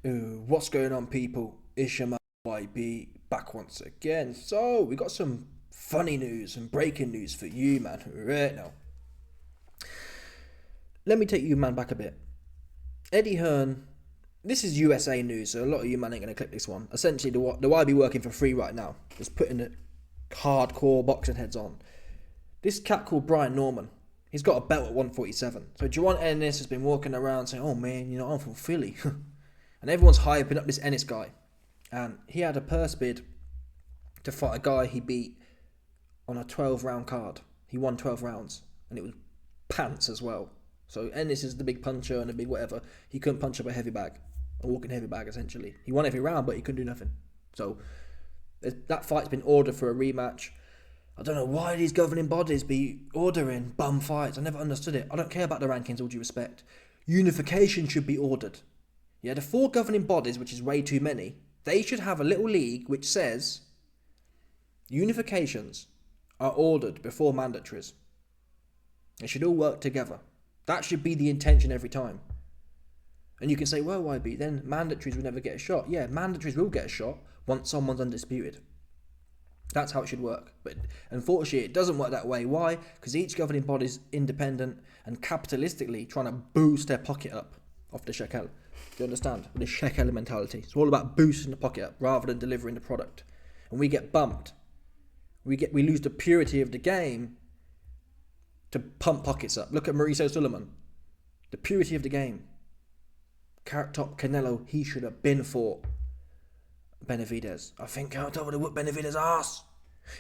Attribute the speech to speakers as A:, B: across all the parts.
A: Ooh, what's going on, people? It's your man YB back once again. So, we got some funny news and breaking news for you, man, right now. Let me take you, man, back a bit. Eddie Hearn, this is USA news, so a lot of you, man, ain't going to click this one. Essentially, the YB working for free right now, just putting the hardcore boxing heads on. This cat called Brian Norman, he's got a belt at 147. So, Jaron Ennis has been walking around saying, oh, man, I'm from Philly. And everyone's hyping up this Ennis guy. And he had a purse bid to fight a guy he beat on a 12-round card. He won 12 rounds. And it was pants as well. So Ennis is the big puncher and the big whatever. He couldn't punch up a heavy bag. A walking heavy bag, essentially. He won every round, but he couldn't do nothing. So that fight's been ordered for a rematch. I don't know why these governing bodies be ordering bum fights. I never understood it. I don't care about the rankings, all due respect. Unification should be ordered. Yeah, the four governing bodies, which is way too many, they should have a little league which says unifications are ordered before mandatories. They should all work together. That should be the intention every time. And you can say, well, YB, then mandatories will never get a shot. Yeah, mandatories will get a shot once someone's undisputed. That's how it should work. But unfortunately, it doesn't work that way. Why? Because each governing body is independent and capitalistically trying to boost their pocket up off the shekel. Do you understand? The shekel mentality. It's all about boosting the pocket up rather than delivering the product. And we get bumped. We lose the purity of the game to pump pockets up. Look at Mauricio Sulaiman. The purity of the game. Carrot Top Canelo, he should have been fought Benavidez. I think Carrot Top would have whipped Benavidez' ass.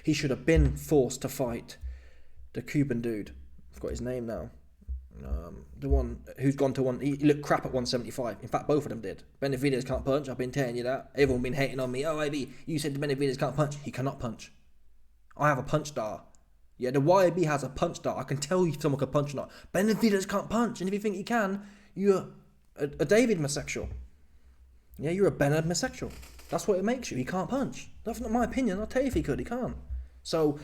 A: He should have been forced to fight the Cuban dude. I've got his name now. The one who's gone to he looked crap at 175. In fact, both of them did. Benavidez can't punch. I've been telling you that. Everyone been hating on me. Oh, YB, you said Benavidez can't punch. He cannot punch. I have a punch star. Yeah, the YB has a punch star. I can tell you if someone can punch or not. Benavidez can't punch. And if you think he can, you're a David homosexual. Yeah, you're a Bernard homosexual. That's what it makes you. He can't punch. That's not my opinion. I'll tell you if he could. He can't. So,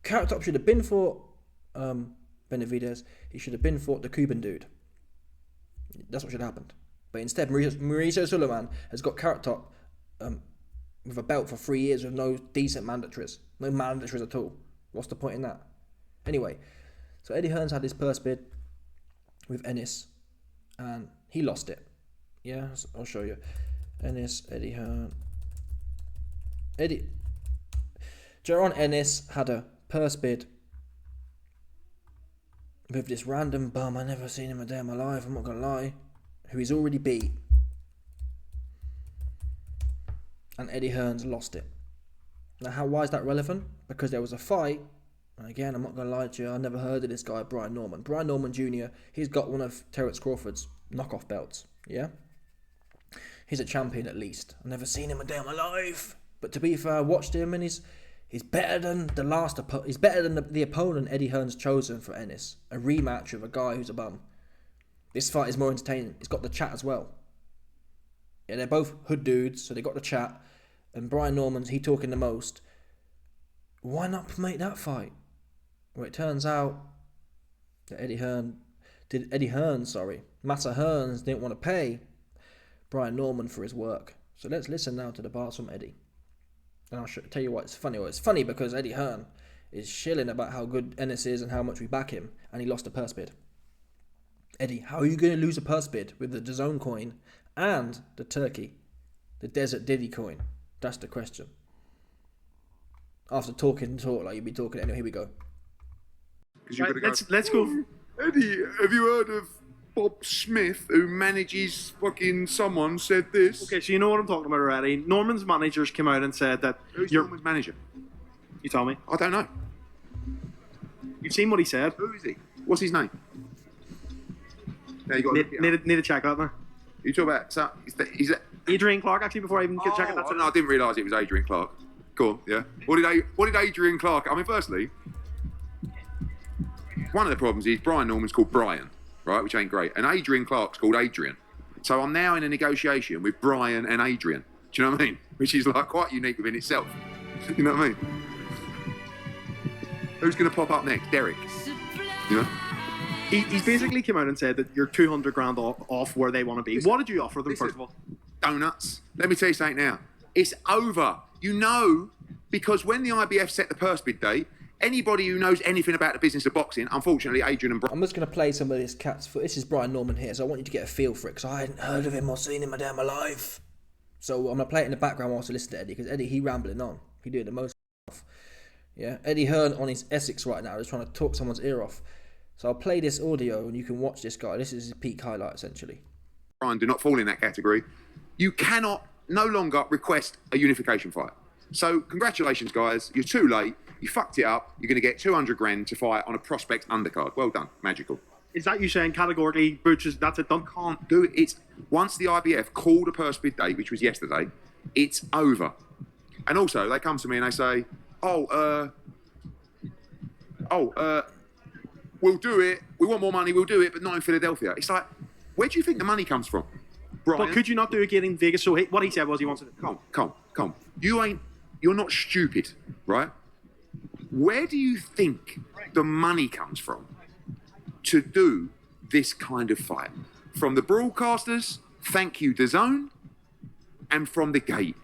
A: Carrot Top should have been for Benavidez. He should have been fought the Cuban dude. That's what should have happened. But instead, Mauricio Sulaiman has got Carrot Top with a belt for 3 years with no decent mandatories. No mandatories at all. What's the point in that? Anyway, so Eddie Hearn's had his purse bid with Ennis, and he lost it. Yeah, I'll show you. Ennis, Eddie Hearn. Jaron Ennis had a purse bid with this random bum, I never seen him a day in my life, I'm not gonna lie, who he's already beat. And Eddie Hearn's lost it. Now, why is that relevant? Because there was a fight, and again, I'm not gonna lie to you, I never heard of this guy, Brian Norman. Brian Norman Jr., he's got one of Terence Crawford's knockoff belts, yeah? He's a champion at least. I've never seen him a day in my life. But to be fair, I watched him, and he's better than he's better than the opponent Eddie Hearn's chosen for Ennis. A rematch with a guy who's a bum. This fight is more entertaining. It's got the chat as well. Yeah, they're both hood dudes, so they got the chat. And Brian Norman's, he talking the most. Why not promote that fight? Well, it turns out that Massa Hearns didn't want to pay Brian Norman for his work. So let's listen now to the bars from Eddie. And I'll tell you why it's funny. Well, it's funny because Eddie Hearn is shilling about how good Ennis is and how much we back him, and he lost a purse bid. Eddie, how are you going to lose a purse bid with the DAZN coin and the Turkey, the Desert Diddy coin? That's the question. After talking like you'd be talking, anyway, here we go.
B: Right, let's go.
C: Eddie, have you heard of Bob Smith, who manages fucking someone, said this?
B: Okay, so you know what I'm talking about already. Norman's managers came out and said that...
C: Who's Norman's manager?
B: You tell me.
C: I don't know.
B: You've seen what he said.
C: Who is he? What's his name? Yeah, you got
B: need to check that now.
C: You talk about... So, is that
B: Adrian Clark, actually, before I even get check it.
C: No, I didn't realise it was Adrian Clark. Go on, yeah. What did Adrian Clark... I mean, firstly, one of the problems is Brian Norman's called Brian, right, which ain't great. And Adrian Clark's called Adrian. So I'm now in a negotiation with Brian and Adrian. Do you know what I mean? Which is like quite unique within itself. You know what I mean? Who's going to pop up next? Derek. You know?
B: He's basically come out and said that you're 200 grand off where they want to be. What did you offer them, first of all?
C: donuts. Let me tell you something now. It's over. You know, because when the IBF set the purse bid date, anybody who knows anything about the business of boxing, unfortunately, Adrian and Brian.
A: I'm just going to play some of this cat's foot. This is Brian Norman here, so I want you to get a feel for it, because I hadn't heard of him or seen him a day in my life. So I'm going to play it in the background whilst I listen to Eddie, because Eddie, he rambling on. He doing the most stuff. Yeah, Eddie Hearn on his Essex right now is trying to talk someone's ear off. So I'll play this audio and you can watch this guy. This is his peak highlight, essentially.
C: Brian do not fall in that category. You cannot no longer request a unification fight. So congratulations, guys. You're too late. You fucked it up. You're going to get 200 grand to fight on a prospect undercard. Well done. Magical.
B: Is that you saying categorically, Boots, that's it done?
C: Can't do it. It's once the IBF called a purse bid date, which was yesterday, it's over. And also, they come to me and they say, we'll do it. We want more money. We'll do it, but not in Philadelphia. It's like, where do you think the money comes from, Brian?
B: But could you not do it again in Vegas? So what he said was he wanted it.
C: Come. You're not stupid, right? Where do you think the money comes from to do this kind of fight? From the broadcasters, thank you, DAZN, and from the gate.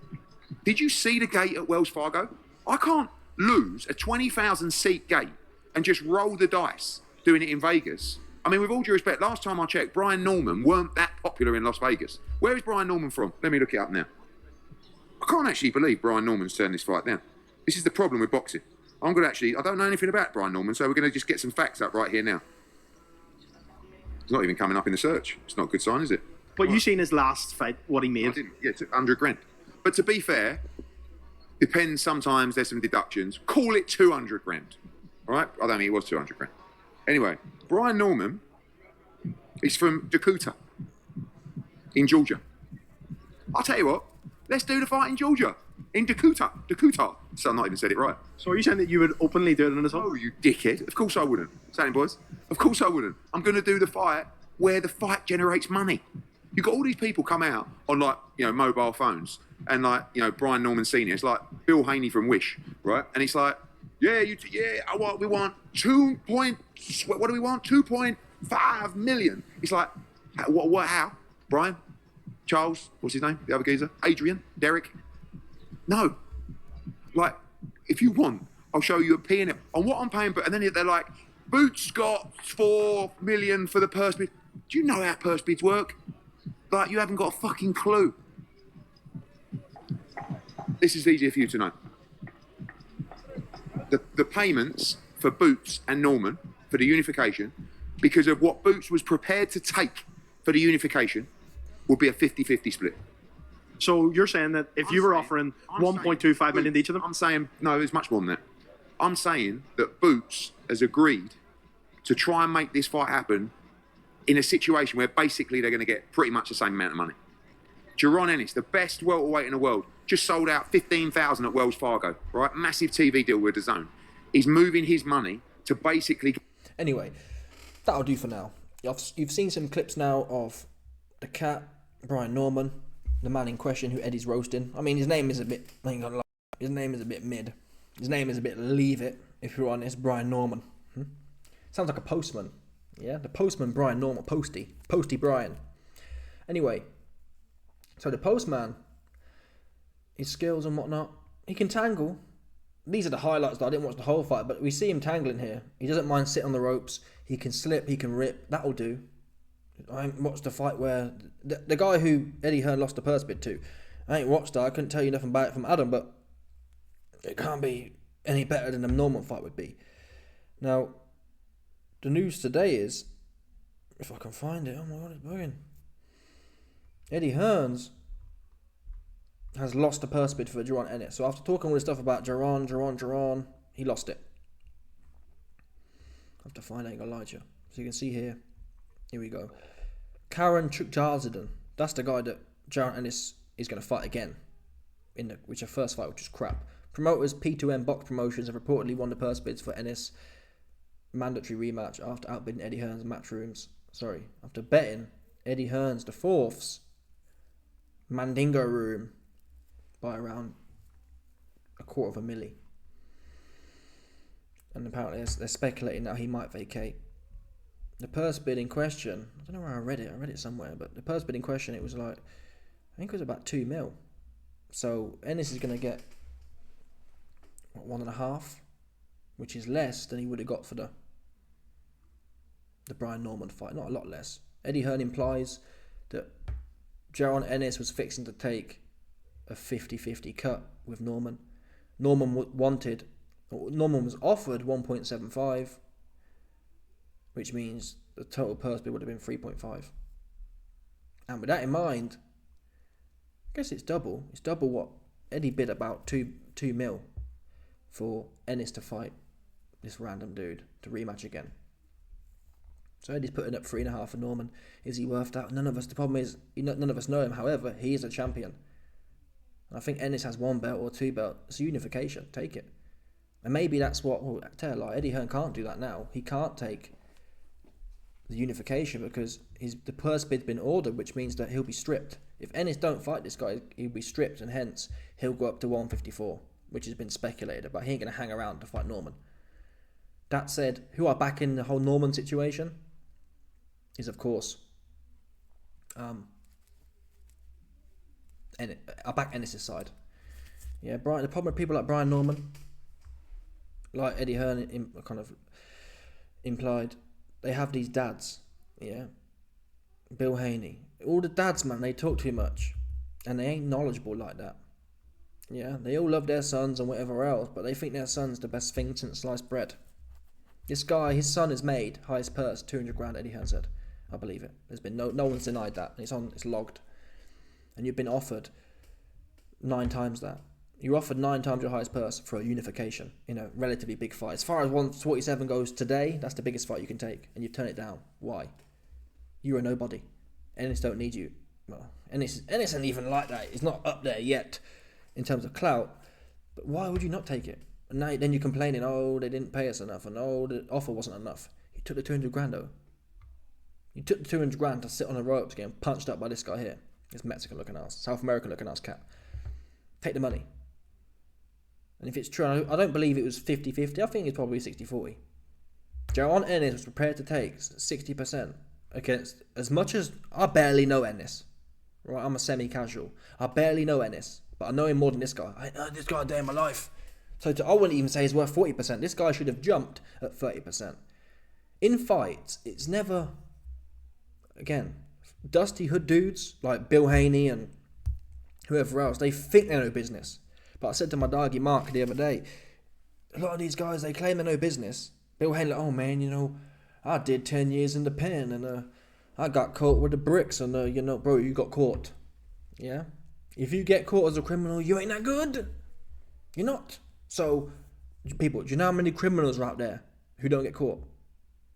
C: Did you see the gate at Wells Fargo? I can't lose a 20,000 seat gate and just roll the dice doing it in Vegas. I mean, with all due respect, last time I checked, Brian Norman weren't that popular in Las Vegas. Where is Brian Norman from? Let me look it up now. I can't actually believe Brian Norman's turned this fight down. This is the problem with boxing. I don't know anything about Brian Norman, so we're going to just get some facts up right here now. It's not even coming up in the search. It's not a good sign, is it?
B: But you seen his last fight, what he made?
C: I didn't. Yeah, it's 100 grand. But to be fair, depends, sometimes there's some deductions. Call it 200 grand. All right? I don't think it was 200 grand. Anyway, Brian Norman is from Dakota in Georgia. I'll tell you what, let's do the fight in Georgia. In Dakota. So I've not even said it right.
B: So are you saying that you would openly do it on his own?
C: Oh, you dickhead. Of course I wouldn't. Saying, boys, of course I wouldn't. I'm going to do the fight where the fight generates money. You've got all these people come out on, like, mobile phones and, like, Brian Norman Sr. It's like Bill Haney from Wish, right? And it's like, we want 2.5 million. It's like, how? Brian? Charles? What's his name? The other geezer? Adrian? Derek? No. Like, if you want, I'll show you a P&L on what I'm paying. And then they're like, Boots got 4 million for the purse bid. Do you know how purse bids work? Like, you haven't got a fucking clue. This is easier for you to know. The payments for Boots and Norman for the unification, because of what Boots was prepared to take for the unification, will be a 50-50 split.
B: So you're saying that if you were offering 1.25 million to each of them?
C: I'm saying, no, it's much more than that. I'm saying that Boots has agreed to try and make this fight happen in a situation where basically they're going to get pretty much the same amount of money. Jaron Ennis, the best welterweight in the world, just sold out 15,000 at Wells Fargo, right? Massive TV deal with DAZN. He's moving his money to basically...
A: Anyway, that'll do for now. You've seen some clips now of the cat, Brian Norman, the man in question who Eddie's roasting. I mean, his name is a bit... I ain't gonna lie. His name is a bit mid. His name is a bit leave it, if you're honest. Brian Norman. Sounds like a postman. Yeah, the postman Brian Norman. Posty Brian. Anyway, so the postman, his skills and whatnot, he can tangle. These are the highlights though. I didn't watch the whole fight, but we see him tangling here. He doesn't mind sitting on the ropes. He can slip, he can rip. That'll do. I watched the fight where the guy who Eddie Hearn lost the purse bid to. I ain't watched that. I couldn't tell you nothing about it from Adam, but it can't be any better than a normal fight would be. Now, the news today is, if I can find it, oh my god, it's bugging. Eddie Hearns has lost the purse bid for Jaron Ennis. So after talking all this stuff about Jaron, he lost it. I have to find it, I ain't gonna lie to you. So you can see here we go. Karen Chukjarzidan, that's the guy that Jaron Ennis is going to fight again, which the first fight, which was crap. Promoters P2M Box Promotions have reportedly won the purse bids for Ennis mandatory rematch after outbidding Eddie Hearns after betting Eddie Hearns the fourth's Mandingo room by around $250,000. And apparently they're speculating that he might vacate. The purse bid in question, I don't know where I read it somewhere, but the purse bid in question, it was like I think it was about 2 mil. So Ennis is going to get 1.5, which is less than he would have got for the Brian Norman fight. Not a lot less. Eddie Hearn implies that Jaron Ennis was fixing to take a 50-50 cut with Norman. Norman was offered 1.75, which means the total purse bid would have been 3.5. And with that in mind, I guess it's double. It's double what Eddie bid, about 2 mil for Ennis to fight this random dude to rematch again. So Eddie's putting up 3.5 for Norman. Is he worth that? None of us. The problem is, none of us know him. However, he is a champion. And I think Ennis has 1 belt or 2 belts. It's a unification. Take it. And maybe that's what. Well, I tell you, like, Eddie Hearn can't do that now. He can't take the unification because the purse bid's been ordered, which means that he'll be stripped. If Ennis don't fight this guy, he'll be stripped, and hence he'll go up to 154, which has been speculated about. He ain't going to hang around to fight Norman. That said, who are back in the whole Norman situation is, of course, I back Ennis' side. Yeah, the problem with people like Brian Norman, like Eddie Hearn kind of implied, they have these dads, yeah. Bill Haney, all the dads, man, they talk too much, and they ain't knowledgeable like that. Yeah, they all love their sons and whatever else, but they think their son's the best thing since sliced bread. This guy, his son has made highest purse, 200 grand. Eddie Hearn said, I believe it. There's been no one's denied that. It's logged, and you've been offered 9 times that. You're offered 9 times your highest purse for a unification in a relatively big fight. As far as 147 goes today, that's the biggest fight you can take, and you've turned it down. Why? You're a nobody. Ennis don't need you. Well, Ennis ain't even like that. He's not up there yet in terms of clout. But why would you not take it? And now then you're complaining, oh, they didn't pay us enough, and oh, the offer wasn't enough. You took the 200 grand though. You took the 200 grand to sit on the ropes getting punched up by this guy here. This Mexican looking ass, South American looking ass cat. Take the money. And if it's true, I don't believe it was 50-50. I think it's probably 60-40. Jaron Ennis was prepared to take 60% against, as much as I barely know Ennis. Right, I'm a semi-casual. I barely know Ennis, but I know him more than this guy. I ain't heard this guy a day in my life. So I wouldn't even say he's worth 40%. This guy should have jumped at 30%. In fights, it's never, again, dusty hood dudes like Bill Haney and whoever else, they think they know business. But I said to my doggy Mark the other day, a lot of these guys, they claim they know business. Bill Haney, like, oh man, I did 10 years in the pen and I got caught with the bricks and bro, you got caught. Yeah? If you get caught as a criminal, you ain't that good. You're not. So, people, do you know how many criminals are out there who don't get caught?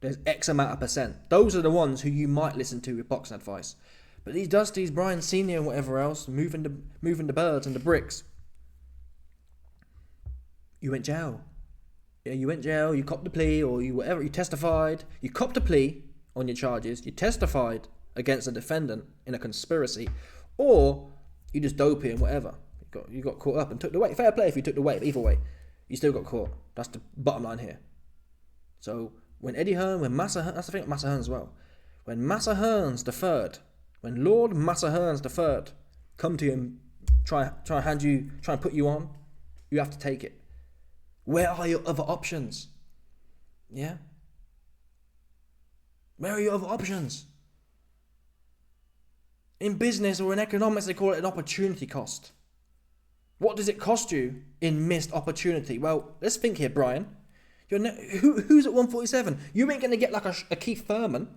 A: There's X amount of percent. Those are the ones who you might listen to with boxing advice. But these Dusties, Brian Senior and whatever else, moving the birds and the bricks. You went jail. Yeah, you went jail, you copped the plea, or you whatever, you testified. You copped a plea on your charges, you testified against a defendant in a conspiracy, or you just dopey and whatever. You got caught up and took the weight. Fair play if you took the weight, but either way, you still got caught. That's the bottom line here. So when Eddie Hearn, when Massa Hearn, that's the thing with Massa Hearn as well. When Massa Hearn's the third, when Lord Massa Hearn's the third, come to you and try and put you on, you have to take it. Where are your other options? Yeah? Where are your other options? In business or in economics, they call it an opportunity cost. What does it cost you in missed opportunity? Well, let's think here, Brian. Who's at 147? You ain't going to get like a Keith Thurman,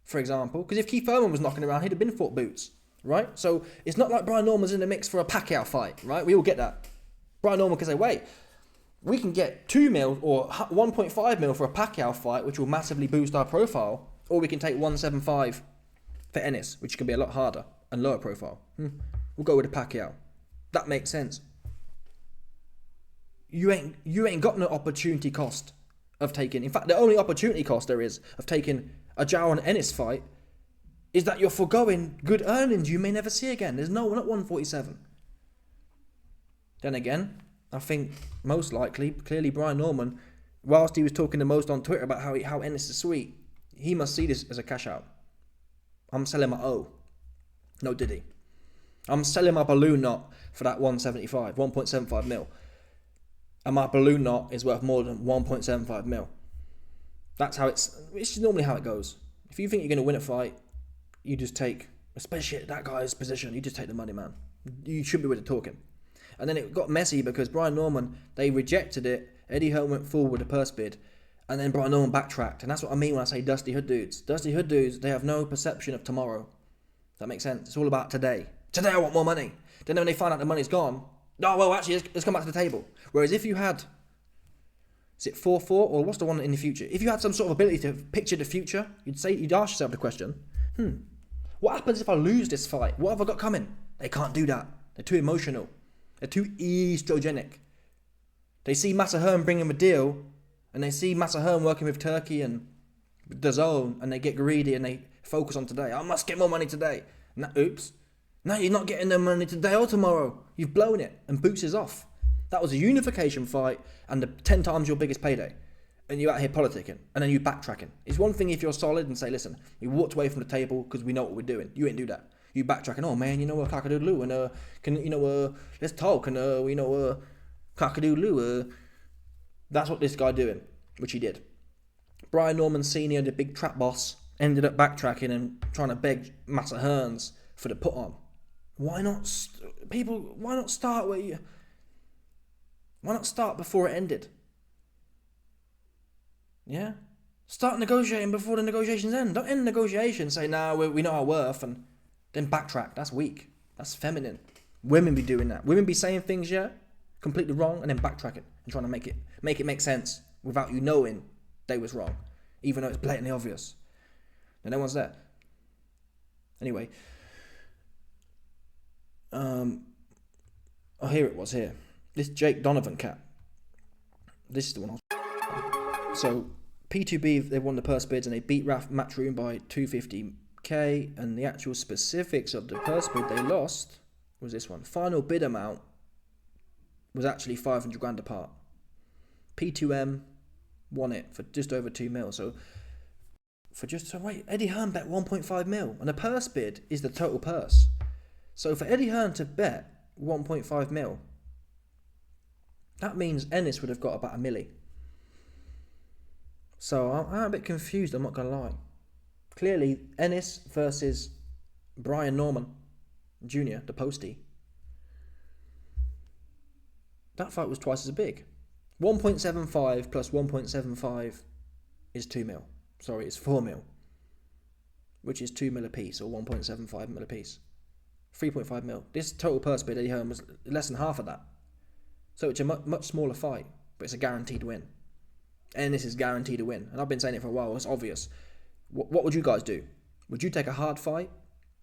A: for example, because if Keith Thurman was knocking around, he'd have been fought Boots, right? So it's not like Brian Norman's in the mix for a Pacquiao fight, right? We all get that. Brian Norman can say, wait, we can get 2 mil or 1.5 mil for a Pacquiao fight, which will massively boost our profile, or we can take 175 for Ennis, which can be a lot harder and lower profile. We'll go with the Pacquiao. That makes sense. You ain't got no opportunity cost of taking. In fact, the only opportunity cost there is of taking a Jaron Ennis fight is that you're foregoing good earnings you may never see again. There's not 147. Then again, I think most likely, clearly Brian Norman, whilst he was talking the most on Twitter about how Ennis is sweet, he must see this as a cash out. I'm selling my O. No, did he? I'm selling my balloon knot for that 1.75 mil. And my balloon knot is worth more than 1.75 mil. That's how it's normally how it goes. If you think you're going to win a fight, you just take, especially at that guy's position, you just take the money, man. You shouldn't be with the talking. And then it got messy because Brian Norman, they rejected it. Eddie Hearn went forward with a purse bid. And then Brian Norman backtracked. And that's what I mean when I say Dusty Hood dudes. Dusty Hood dudes, they have no perception of tomorrow. That makes sense? It's all about today. Today I want more money. Then when they find out the money's gone, no, well, actually, let's come back to the table. Whereas if you had, is it 4-4 or what's the one in the future? If you had some sort of ability to picture the future, you'd ask yourself the question, what happens if I lose this fight? What have I got coming? They can't do that. They're too emotional. They're too estrogenic. They see Massa Hearn bring him a deal, and they see Massa Hearn working with Turkey and DAZN, and they get greedy and they focus on today. I must get more money today. Oops. No, you're not getting the money today or tomorrow. You've blown it, and Boots is off. That was a unification fight and 10 times your biggest payday. And you're out here politicking, and then you backtracking. It's one thing if you're solid and say, listen, we walked away from the table because we know what we're doing. You ain't do that. You backtracking, oh man, cock-a-doodle-oo, and let's talk, and cock-a-doodle-oo. That's what this guy doing, which he did. Brian Norman Sr., the big trap boss, ended up backtracking and trying to beg Massa Hearns for the put on. Why not start where you... Why not start before it ended? Yeah? Start negotiating before the negotiations end. Don't end negotiations, say, we know our worth, and then backtrack. That's weak. That's feminine. Women be doing that. Women be saying things, completely wrong, and then backtracking and trying to make it make sense without you knowing they was wrong, even though it's blatantly obvious. And no one's there. Anyway. Here it was here. This Jake Donovan cat. This is the one. So, P2B, they won the purse bids and they beat Matchroom by 250k. And the actual specifics of the purse bid they lost was this one. Final bid amount was actually 500 grand apart. P2M won it for just over 2 mil. So, Eddie Hearn bet 1.5 mil. And the purse bid is the total purse. So, for Eddie Hearn to bet 1.5 mil, that means Ennis would have got about a milli. So I'm a bit confused, I'm not going to lie. Clearly, Ennis versus Brian Norman Jr., the postie. That fight was twice as big. 1.75 plus 1.75 is 2 mil. Sorry, it's 4 mil. Which is 2 mil a piece, or 1.75 mil a piece. 3.5 mil. This total purse bid Eddie Hearn was less than half of that. So it's a much smaller fight, but it's a guaranteed win. And this is guaranteed to win. And I've been saying it for a while, it's obvious. What would you guys do? Would you take a hard fight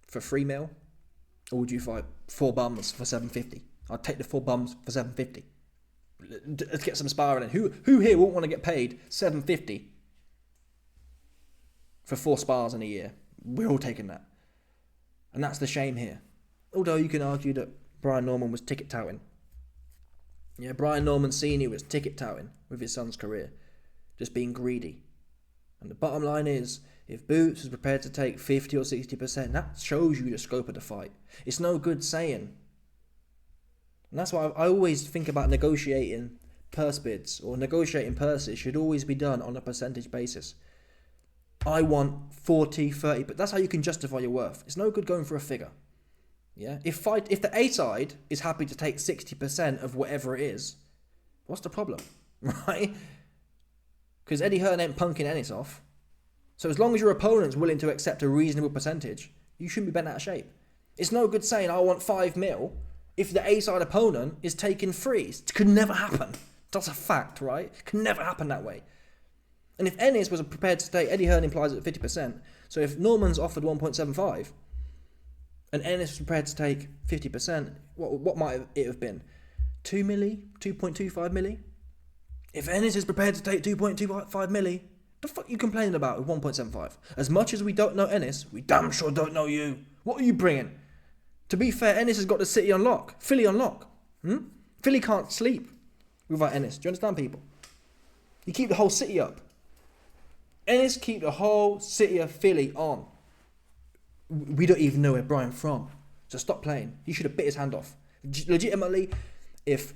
A: for 3 mil? Or would you fight 4 bums for 750? I'd take the 4 bums for 750. Let's get some sparring in. Who here won't want to get paid 750 for 4 spars in a year? We're all taking that. And that's the shame here. Although you can argue that Brian Norman was ticket touting. Yeah, Brian Norman Sr. was ticket touting with his son's career. Just being greedy. And the bottom line is, if Boots was prepared to take 50 or 60%, that shows you the scope of the fight. It's no good saying. And that's why I always think about negotiating purse bids or negotiating purses should always be done on a percentage basis. I want 40, 30, but that's how you can justify your worth. It's no good going for a figure. Yeah, if the A side is happy to take 60% of whatever it is, what's the problem, right? Because Eddie Hearn ain't punking Ennis off. So as long as your opponent's willing to accept a reasonable percentage, you shouldn't be bent out of shape. It's no good saying I want 5 mil if the A side opponent is taking 3. It could never happen. That's a fact, right? It can never happen that way. And if Ennis was prepared to take, Eddie Hearn implies it at 50%. So if Norman's offered 1.75 and Ennis was prepared to take 50%, what might it have been? 2 milli? 2.25 milli? If Ennis is prepared to take 2.25 milli, the fuck are you complaining about with 1.75? As much as we don't know Ennis, we damn sure don't know you. What are you bringing? To be fair, Ennis has got the city on lock. Philly on lock. Philly can't sleep without Ennis. Do you understand, people? You keep the whole city up. Ennis keep the whole city of Philly on. We don't even know where Brian's from. So stop playing. He should have bit his hand off. Legitimately, if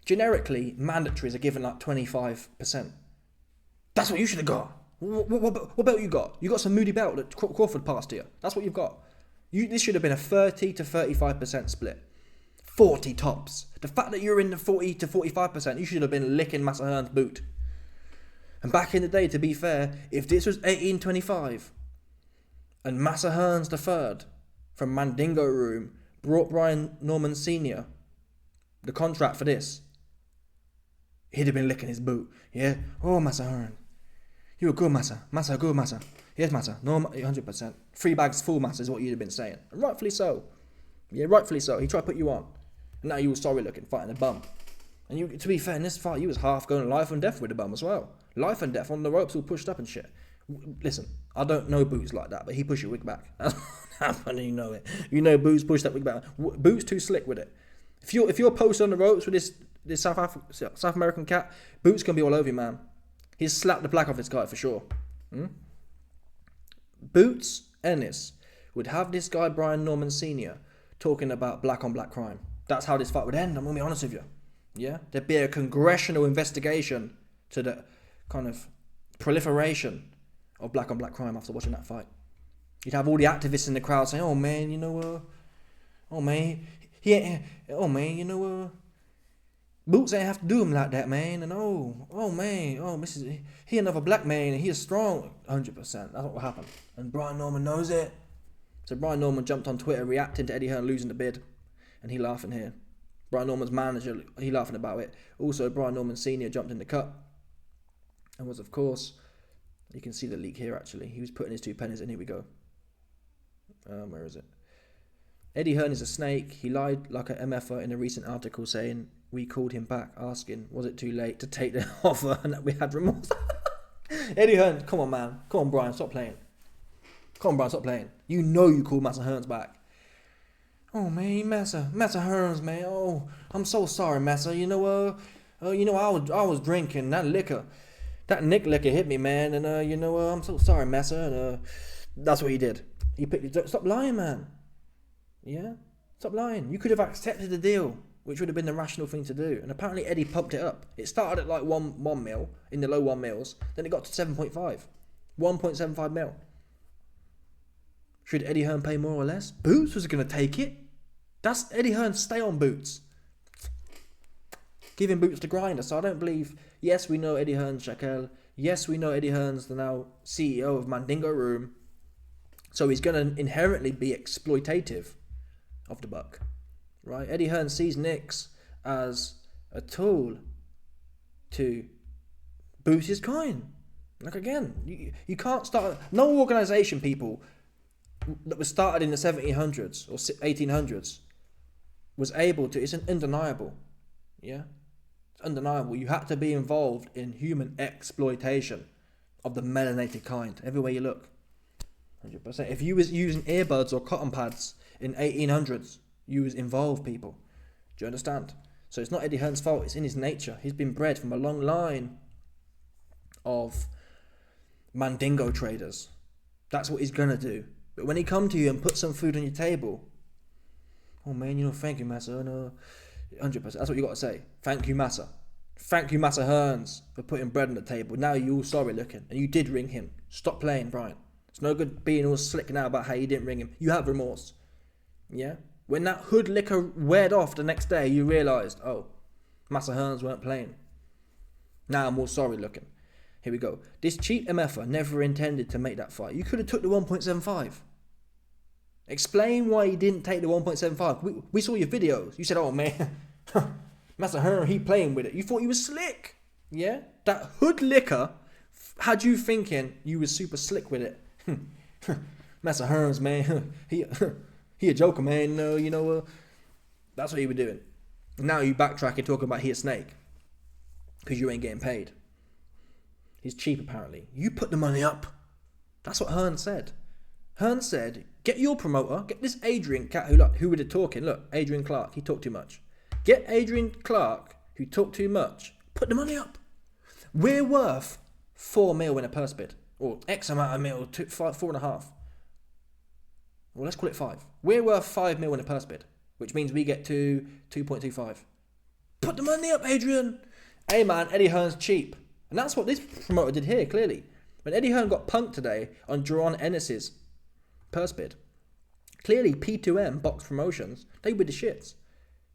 A: generically mandatories are given like 25%, that's what you should have got. What belt you got? You got some moody belt that Crawford passed here. That's what you've got. This should have been a 30 to 35% split. 40 tops. The fact that you're in the 40 to 45%, you should have been licking Massa Hearn's boot. And back in the day, to be fair, if this was 1825 and Massa Hearns the third from Mandingo Room brought Brian Norman Sr. the contract for this, he'd have been licking his boot. Yeah? Oh, Massa Hearn. You were good, Massa. Massa, good, Massa. Yes, Massa. No, 100%. 3 bags full, Massa, is what you'd have been saying. And rightfully so. Yeah, rightfully so. He tried to put you on. And now you were sorry looking, fighting a bum. And you, to be fair, in this fight, you was half going life and death with the bum as well. Life and death on the ropes, all pushed up and shit. Listen, I don't know Boots like that, but he pushed your wig back. That's funny, you know it. You know Boots pushed that wig back. Boots too slick with it. If you're posted on the ropes with this South American cat, Boots can be all over you, man. He's slapped the black off his guy for sure. Boots Ennis would have this guy Brian Norman Sr. talking about black on black crime. That's how this fight would end, I'm going to be honest with you. Yeah? There'd be a congressional investigation to the kind of proliferation of black on black crime after watching that fight. You'd have all the activists in the crowd saying, oh man, you know, Boots ain't have to do him like that, man. And he another black man and he is strong. 100%. That's what happened. And Brian Norman knows it. So Brian Norman jumped on Twitter reacting to Eddie Hearn losing the bid. And he laughing here. Brian Norman's manager, he laughing about it. Also, Brian Norman Sr. jumped in the cut. And was, of course, you can see the leak here actually. He was putting his 2 pennies in. Here we go. Where is it? Eddie Hearn is a snake. He lied like an MFer in a recent article saying we called him back asking was it too late to take the offer and that we had remorse. Eddie Hearn, come on man. Come on Brian, stop playing. Come on Brian, stop playing. You know you called Massa Hearns back. Oh man, Massa Hearns, man. Oh, I'm so sorry, Massa. I was drinking that liquor. That Nick liquor hit me, man, and I'm so sorry, Massa. And that's what he did. He picked. Stop lying, man. Yeah, stop lying. You could have accepted the deal, which would have been the rational thing to do. And apparently Eddie pumped it up. It started at like 1 mil in the low 1 mils, then it got to 7.5, 1.75 mil. Should Eddie Hearn pay more or less? Boots was going to take it. That's Eddie Hearn. Stay on Boots. Giving Boots the grinder. So I don't believe. Yes, we know Eddie Hearn's Shaquille. Yes, we know Eddie Hearn's the now CEO of Mandingo Room. So he's going to inherently be exploitative of the buck, right? Eddie Hearn sees Nicks as a tool to boost his coin. Like again, you can't start. No organisation, people, that was started in the 1700s or 1800s was able to. It's undeniable, yeah. It's undeniable. You had to be involved in human exploitation of the melanated kind everywhere you look. 100%. If you was using earbuds or cotton pads in 1800s, you was involved, people. Do you understand? So it's not Eddie Hearn's fault. It's in his nature. He's been bred from a long line of Mandingo traders. That's what he's gonna do. But when he come to you and put some food on your table, oh man, thank you, Massa. No, 100%. That's what you got to say. Thank you, Massa. Thank you, Massa Hearns, for putting bread on the table. Now you're all sorry looking, and you did ring him. Stop playing, Brian. It's no good being all slick now about how you didn't ring him. You have remorse. Yeah? When that hood liquor weared off the next day, you realised, oh, Massa Hearns weren't playing. Now I'm all sorry looking. Here we go. This cheap MFer never intended to make that fight. You could have took the 1.75. Explain why you didn't take the 1.75. We saw your videos. You said, oh man, Massa Hearn, he playing with it. You thought you was slick. Yeah? That hood liquor had you thinking you was super slick with it. Massa Hearns, man, he a joker, man. That's what he was doing. Now you backtrack and talking about he a snake because you ain't getting paid. He's cheap apparently. You put the money up. That's what Hearn said. Hearn said, get your promoter, get this Adrian cat who were talking. Look, Adrian Clark, he talked too much. Get Adrian Clark, who talked too much. Put the money up. We're worth 4 mil in a purse bid. Or X amount of mil, 4.5. Well, let's call it 5. We're worth 5 mil in a purse bid, which means we get to 2.25. Put the money up, Adrian. Hey man, Eddie Hearn's cheap. And that's what this promoter did here, clearly. When Eddie Hearn got punked today on Jaron Ennis's purse bid, clearly P2M, Box Promotions, they were the shits.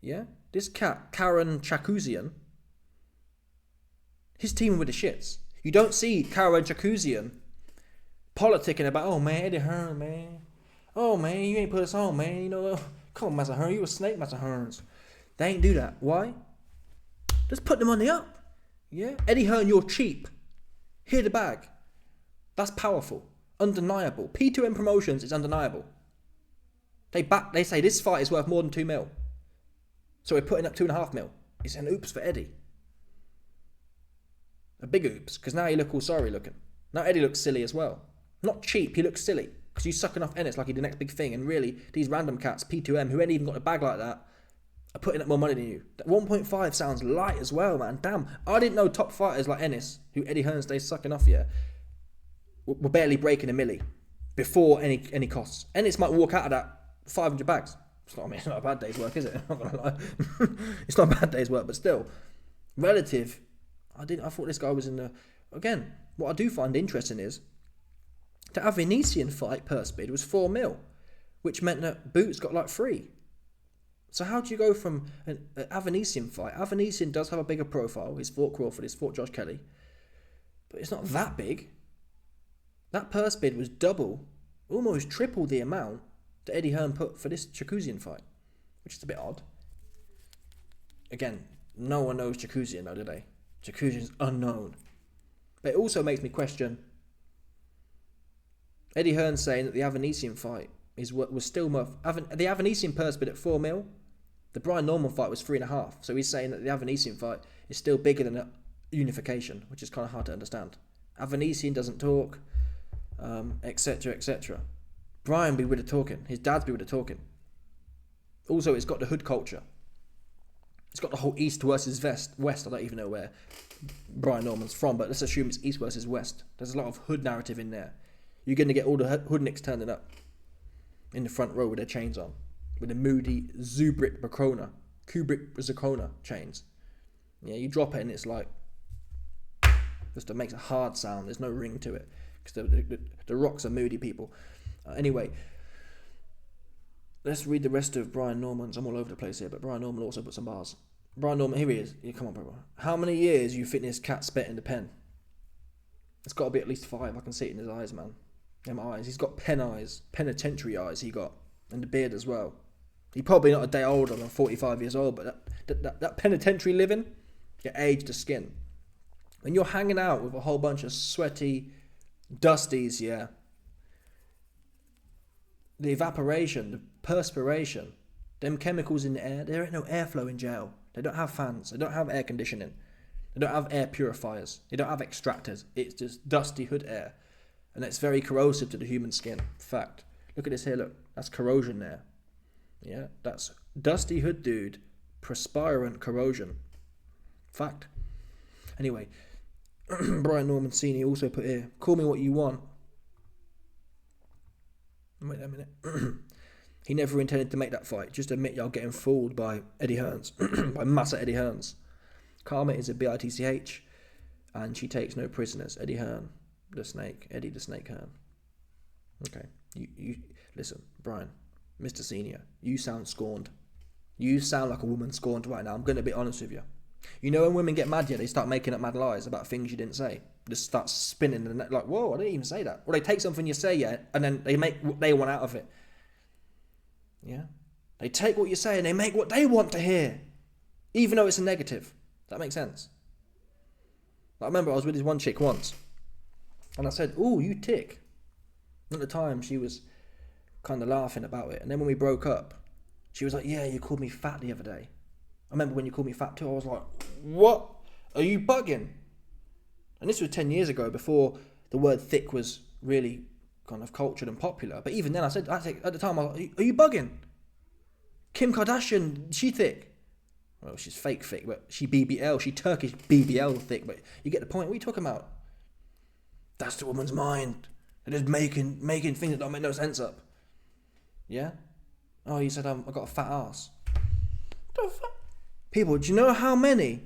A: Yeah? This cat, Karen Chakuzian, his team were the shits. You don't see Karen Chakuzian politicking about, oh man, Eddie Hearn, man. Oh man, you ain't put us on, man. You know, come on, Master Hearn, you a snake, Master Hearns. They ain't do that. Why? Just put the money up. Yeah? Eddie Hearn, you're cheap. Here the bag. That's powerful. Undeniable. P2M Promotions is undeniable. They say this fight is worth more than 2 mil. So we're putting up 2.5 mil. It's an oops for Eddie. A big oops, because now he look all sorry looking. Now Eddie looks silly as well. Not cheap, he looks silly. Because he's sucking off Ennis like he's the next big thing. And really, these random cats, P2M, who ain't even got a bag like that, are putting up more money than you. That 1.5 sounds light as well, man. Damn. I didn't know top fighters like Ennis, who Eddie Hearn stays sucking off here, were barely breaking a milli before any costs. Ennis might walk out of that 500 bags. It's not a bad day's work, is it? I'm not gonna lie. It's not a bad day's work, but still. Relative, I thought this guy was in the... Again, what I do find interesting is the Avanesian fight purse bid was 4 mil, which meant that Boots got like 3. So how do you go from an Avanesian fight? Avanesian does have a bigger profile. He's fought Crawford, he's fought Josh Kelly. But it's not that big. That purse bid was double, almost triple the amount that Eddie Hearn put for this Chakuzian fight, which is a bit odd. Again, no one knows Chakuzian though, do they? Chakuzian's unknown. But it also makes me question Eddie Hearn saying that the Avanesian fight was still more... The Avanesian purse bid at 4 mil, the Brian Norman fight was 3.5. So he's saying that the Avanesian fight is still bigger than a unification, which is kind of hard to understand. Avanesian doesn't talk, etc., etc. Brian be with the talking. His dad's be with the talking. Also, it's got the hood culture. It's got the whole East versus West. I don't even know where Brian Norman's from, but let's assume it's East versus West. There's a lot of hood narrative in there. You're going to get all the hoodnicks turning up in the front row with their chains on, with the moody Kubrick Zakona chains. Yeah, you drop it and it's like, just it makes a hard sound. There's no ring to it because the Rocks are moody people. Anyway, let's read the rest of Brian Norman's. I'm all over the place here, but Brian Norman also put some bars. Brian Norman, here he is. Yeah, come on, bro. How many years you think this cat spent in the pen? It's got to be at least 5. I can see it in his eyes, man. In my eyes. He's got pen eyes. Penitentiary eyes he got. And the beard as well. He's probably not a day older than 45 years old, but that penitentiary living, you age the skin. When you're hanging out with a whole bunch of sweaty dusties, yeah, the evaporation, the perspiration, them chemicals in the air, there ain't no airflow in jail. They don't have fans. They don't have air conditioning. They don't have air purifiers. They don't have extractors. It's just dusty hood air. And it's very corrosive to the human skin. Fact. Look at this here, look. That's corrosion there. Yeah, that's dusty hood dude, perspirant corrosion. Fact. Anyway, Brian Norman Senior also put here, call me what you want. Wait a minute. He never intended to make that fight. Just admit y'all getting fooled by Eddie Hearns. By Massa Eddie Hearns. Karma is a BITCH, and she takes no prisoners. Eddie Hearn, the snake. Eddie the Snake Hearn. Okay. You listen, Brian, Mr. Senior, you sound scorned. You sound like a woman scorned right now. I'm going to be honest with you. You know when women get mad, yeah, they start making up mad lies about things you didn't say. Just start spinning the net like, whoa, I didn't even say that. Or they take something you say, yeah, and then they make what they want out of it. Yeah? They take what you say and they make what they want to hear. Even though it's a negative. That makes sense. I remember I was with this one chick once. And I said, ooh, you tick. At the time, she was kind of laughing about it. And then when we broke up, she was like, yeah, you called me fat the other day. I remember when you called me fat too. I was like, what? Are you bugging? And this was 10 years ago, before the word thick was really kind of cultured and popular. But even then, I said at the time, I was like, are you bugging? Kim Kardashian, she thick. Well, she's fake thick, but she BBL. She Turkish BBL thick. But you get the point. What are you talking about? That's the woman's mind. They're just making things that don't make no sense up. Yeah? Oh, you said I got a fat ass. What the fuck? People, do you know how many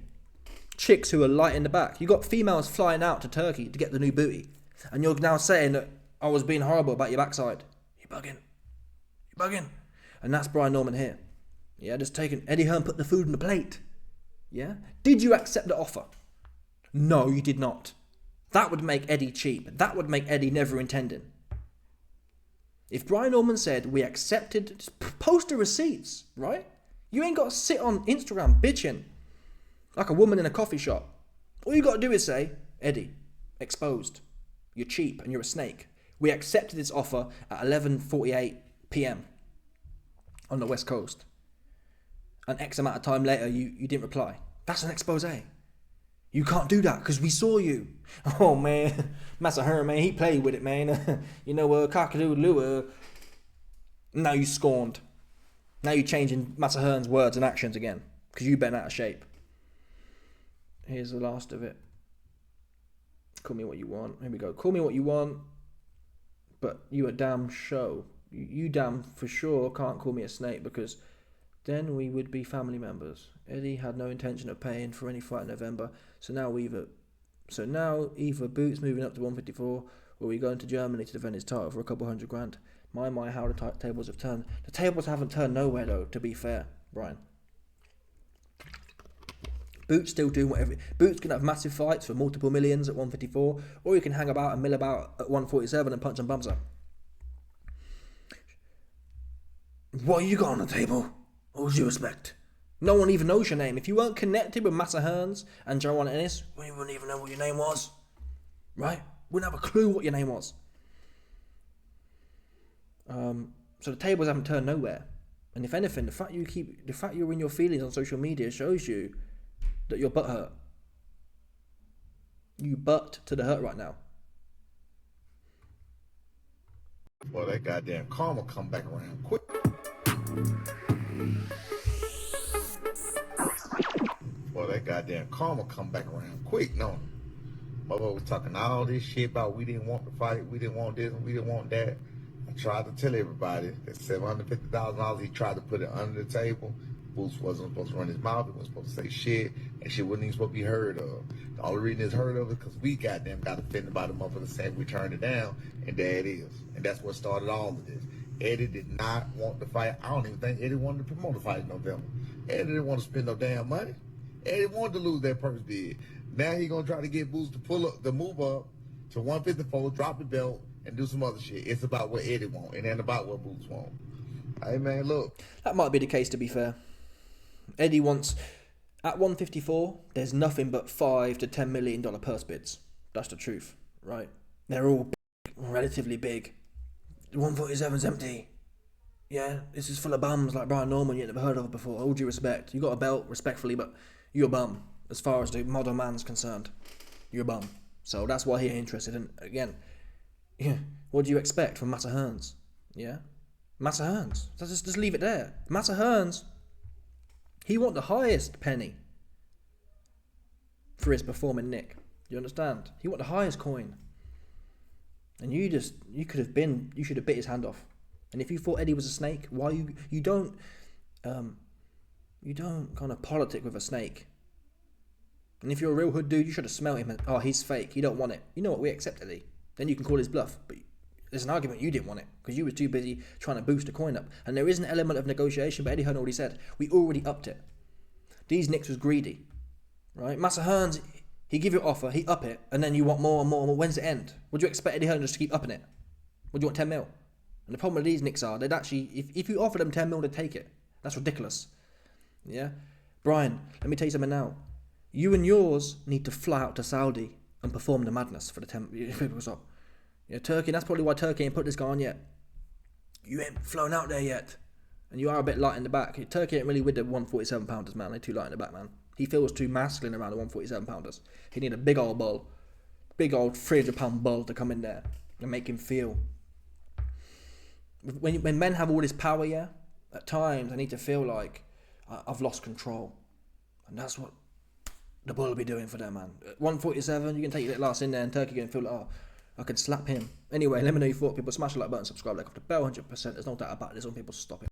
A: chicks who are light in the back? You got females flying out to Turkey to get the new booty. And you're now saying that I was being horrible about your backside. You're bugging. You're bugging. And that's Brian Norman here. Yeah, just taking... Eddie Hearn put the food on the plate. Yeah? Did you accept the offer? No, you did not. That would make Eddie cheap. That would make Eddie never intending. If Brian Norman said, we accepted... Just post the receipts, right? You ain't got to sit on Instagram bitching like a woman in a coffee shop. All you got to do is say, Eddie, exposed. You're cheap and you're a snake. We accepted this offer at 11:48 p.m. on the West Coast. And X amount of time later, you didn't reply. That's an expose. You can't do that because we saw you. Oh, man. Massa Hearn, man, he played with it, man. You know, cockadoo-loo. Now you scorned. Now you're changing Massa Hearn's words and actions again because you've been out of shape. Here's the last of it. Call me what you want. Here we go. Call me what you want, but you a damn show. You damn for sure can't call me a snake because then we would be family members. Eddie had no intention of paying for any fight in November, so now either Boots moving up to 154 or we going to Germany to defend his title for a couple $100,000. My, how the tables have turned. The tables haven't turned nowhere though, to be fair, Brian. Boots still doing whatever. Boots can have massive fights for multiple millions at 154, or he can hang about and mill about at 147 and punch and bumps up. What you got on the table? What would you expect? No one even knows your name. If you weren't connected with Massa Hearns and Jaron Ennis, we wouldn't even know what your name was. Right? Wouldn't have a clue what your name was. So the tables haven't turned nowhere. And if anything, the fact you're in your feelings on social media shows you that you're butthurt. You butt to the hurt right now.
D: Well, that goddamn karma come back around quick. Well, that goddamn karma come back around quick, no. Mother was talking all this shit about we didn't want to fight, we didn't want this, and we didn't want that. I tried to tell everybody that $750,000 he tried to put it under the table. Boots wasn't supposed to run his mouth, he wasn't supposed to say shit, and shit wasn't even supposed to be heard of. The only reason it's heard of is because we goddamn got offended by the motherfucker saying we turned it down, and there it is. And that's what started all of this. Eddie did not want to fight. I don't even think Eddie wanted to promote a fight in November. Eddie didn't want to spend no damn money. Eddie wanted to lose that purse bid. Now he gonna try to get Boots to pull up, the move up to 154, drop the belt, and do some other shit. It's about what Eddie want, and then about what Boots want. Hey man, look.
A: That might be the case, to be fair. Eddie wants, at 154, there's nothing but $5 to $10 million purse bids. That's the truth, right? They're all big, relatively big. 147's empty. Yeah, this is full of bums like Brian Norman you never heard of before. All due respect. You got a belt, respectfully, but you're a bum. As far as the modern man's concerned, you're a bum. So that's why he's interested in, again, yeah, what do you expect from Massa Hearns? Yeah? Massa Hearns. Just leave it there. Massa Hearns, he want the highest penny for his performing Nick. You understand? He want the highest coin. And you should have bit his hand off. And if you thought Eddie was a snake, why you don't kind of politic with a snake. And if you're a real hood dude, you should have smelled him and, oh, he's fake, you don't want it. You know what, we accept Eddie. Then you can call his bluff. But there's an argument you didn't want it, because you were too busy trying to boost the coin up. And there is an element of negotiation, but Eddie Hearn already said, we already upped it. These Knicks was greedy. Right? Massa Hearns, he give you an offer, he up it, and then you want more and more and more. When's it end? Would you expect Eddie Hearn just to keep upping it? Would you want 10 mil? And the problem with these Knicks are, they'd actually, if you offer them 10 mil, they'd take it. That's ridiculous. Yeah? Brian, let me tell you something now. You and yours need to fly out to Saudi and perform the madness for the 10 people. Stop. Yeah, Turkey, that's probably why Turkey ain't put this guy on yet. You ain't flown out there yet. And you are a bit light in the back. Turkey ain't really with the 147 pounders, man. They're too light in the back, man. He feels too masculine around the 147 pounders. He need a big old bull. Big old 300 pound bull to come in there and make him feel. When men have all this power, yeah, at times I need to feel like I've lost control. And that's what the bull will be doing for them, man. At 147, you can take your little ass in there and Turkey going to feel like, oh, I can slap him. Anyway, let me know your thoughts, people. Smash the like button, subscribe, like off the bell, 100%. There's no doubt about it. There's some people to stop it.